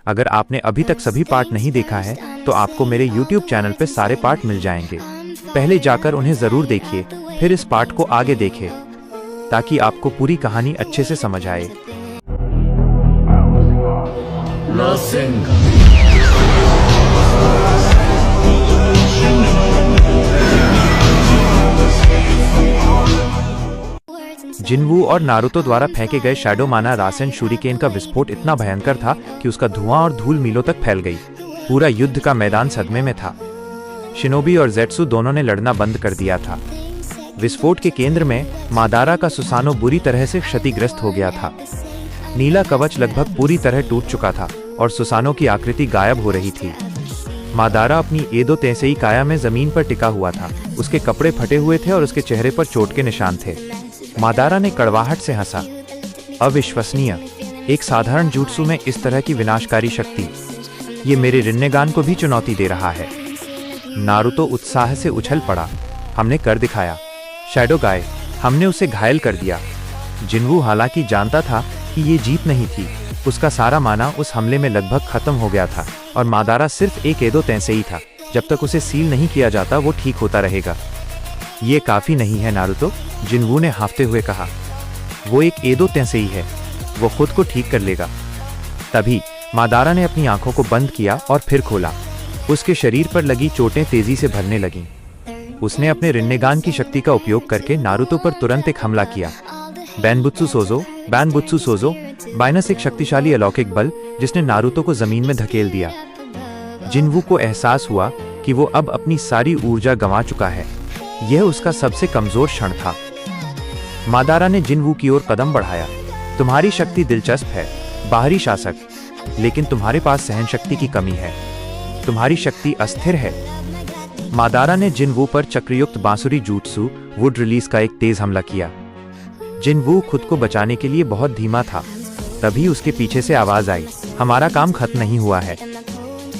अगर आपने अभी तक सभी पार्ट नहीं देखा है तो आपको मेरे YouTube चैनल पे सारे पार्ट मिल जाएंगे। पहले जाकर उन्हें जरूर देखिए, फिर इस पार्ट को आगे देखें ताकि आपको पूरी कहानी अच्छे से समझ आए। जिनवू और नारुतो द्वारा फेंके गए शैडो माना रासेन शूरिकेन का विस्फोट इतना भयंकर था कि उसका धुआं और धूल मीलों तक फैल गई। पूरा युद्ध का मैदान सदमे में था। शिनोबी और ज़ेत्सु दोनों ने लड़ना बंद कर दिया था। विस्फोट के केंद्र में मादारा का सुसानो बुरी तरह से क्षतिग्रस्त हो गया था। नीला कवच लगभग पूरी तरह टूट चुका था और सुसानो की आकृति गायब हो रही थी। मादारा अपनी एदो तेसेई काया में जमीन पर टिका हुआ था। उसके कपड़े फटे हुए थे और उसके चेहरे पर चोट के निशान थे। मादारा ने कड़वाहट से हंसा। अविश्वसनीय, एक साधारण जुत्सु में इस तरह की विनाशकारी शक्ति, ये मेरे रिन्नेगान को भी चुनौती दे रहा है। नारुतो उत्साह से उछल पड़ा। हमने कर दिखाया शैडो गाय, हमने उसे घायल कर दिया। जिनवू हालांकि जानता था कि ये जीत नहीं थी। उसका सारा माना उस हमले में लगभग खत्म हो गया था और मादारा सिर्फ एक एदो तेसेई था। जब तक उसे सील नहीं किया जाता वो ठीक होता रहेगा। ये काफी नहीं है नारुतो, जिनवू ने हाफते हुए कहा। वो एक एदो तेसेई है, वो खुद को ठीक कर लेगा। तभी मादारा ने अपनी आंखों को बंद किया और फिर खोला। उसके शरीर पर लगी चोटें तेजी से भरने लगीं। उसने अपने रिन्नेगान की शक्ति का उपयोग करके नारुतो पर तुरंत एक हमला किया। बैनबुत्सु सोजो बाइनस, एक शक्तिशाली अलौकिक बल जिसने नारुतो को जमीन में धकेल दिया। जिनवू को एहसास हुआ कि वो अब अपनी सारी ऊर्जा गंवा चुका है। यह उसका सबसे कमजोर क्षण था। मादारा ने जिनवू की ओर कदम बढ़ाया। तुम्हारी शक्ति दिलचस्प है, बाहरी शासक, लेकिन तुम्हारे पास सहन शक्ति की कमी है। तुम्हारी शक्ति अस्थिर है। मादारा ने जिनवू पर चक्रयुक्त बांसुरी जुत्सु वुड रिलीज का एक तेज हमला किया। जिनवू खुद को बचाने के लिए बहुत धीमा था। तभी उसके पीछे से आवाज आई, हमारा काम खत्म नहीं हुआ है।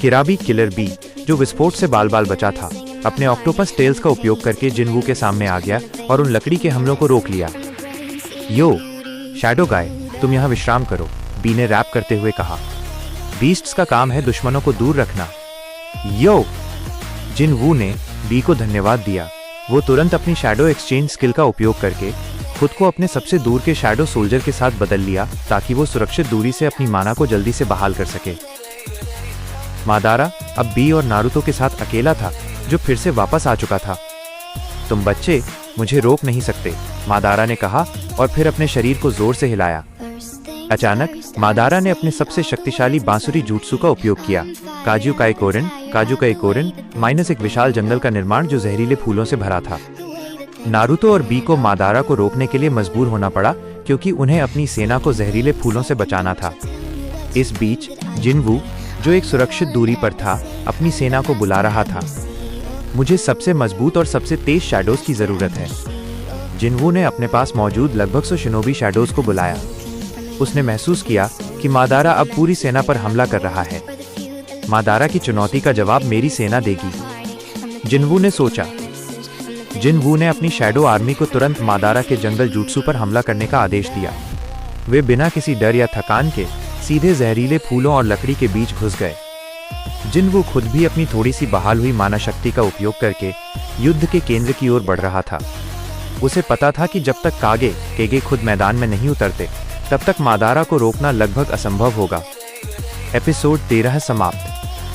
किराबी किलर बी, जो विस्फोट से बाल बाल बचा था, अपने ऑक्टोपस टेल्स का उपयोग करके जिनवू के सामने आ गया और उन लकड़ी के हमलों को रोक लिया। यो शैडो गाय, तुम यहाँ विश्राम करो, बी ने रैप करते हुए कहा। बीस्ट्स का काम है दुश्मनों को दूर रखना। यो, जिनवू ने बी को धन्यवाद दिया। वो तुरंत अपनी शैडो एक्सचेंज स्किल का उपयोग करके खुद को अपने सबसे दूर के शैडो सोल्जर के साथ बदल लिया ताकि वो सुरक्षित दूरी से अपनी माना को जल्दी से बहाल कर सके। मादारा अब बी और नारुतो के साथ अकेला था, जो फिर से वापस आ चुका था। तुम बच्चे मुझे रोक नहीं सकते, मादारा ने कहा और फिर अपने शरीर को जोर से हिलाया। अचानक मादारा ने अपने सबसे शक्तिशाली बांसुरी जुत्सु का उपयोग किया। काजुकाई कोरिन माइनस, एक विशाल जंगल का निर्माण जो जहरीले फूलों से भरा था। नारुतो और बी को मादारा को रोकने के लिए मजबूर होना पड़ा क्योंकि उन्हें अपनी सेना को जहरीले फूलों से बचाना था। इस बीच जिनवू, जो एक सुरक्षित दूरी पर था, अपनी सेना को बुला रहा था। मुझे सबसे मजबूत और सबसे तेज शैडोज की जरूरत है। जिनवू ने अपने पास मौजूद लगभग 100 शिनोबी शैडोज को बुलाया। उसने महसूस किया कि मादारा अब पूरी सेना पर हमला कर रहा है। मादारा की चुनौती का जवाब मेरी सेना देगी, जिनवू ने सोचा। जिनवू ने अपनी शैडो आर्मी को तुरंत मादारा के जंगल जुत्सु पर हमला करने का आदेश दिया। वे बिना किसी डर या थकान के सीधे जहरीले फूलों और लकड़ी के बीच घुस गए। जिनवू खुद भी अपनी थोड़ी सी बहाल हुई माना शक्ति का उपयोग करके युद्ध के केंद्र की ओर बढ़ रहा था। उसे पता था कि जब तक केगे खुद मैदान में नहीं उतरते, तब तक मादारा को रोकना लगभग असंभव होगा। एपिसोड 13 समाप्त।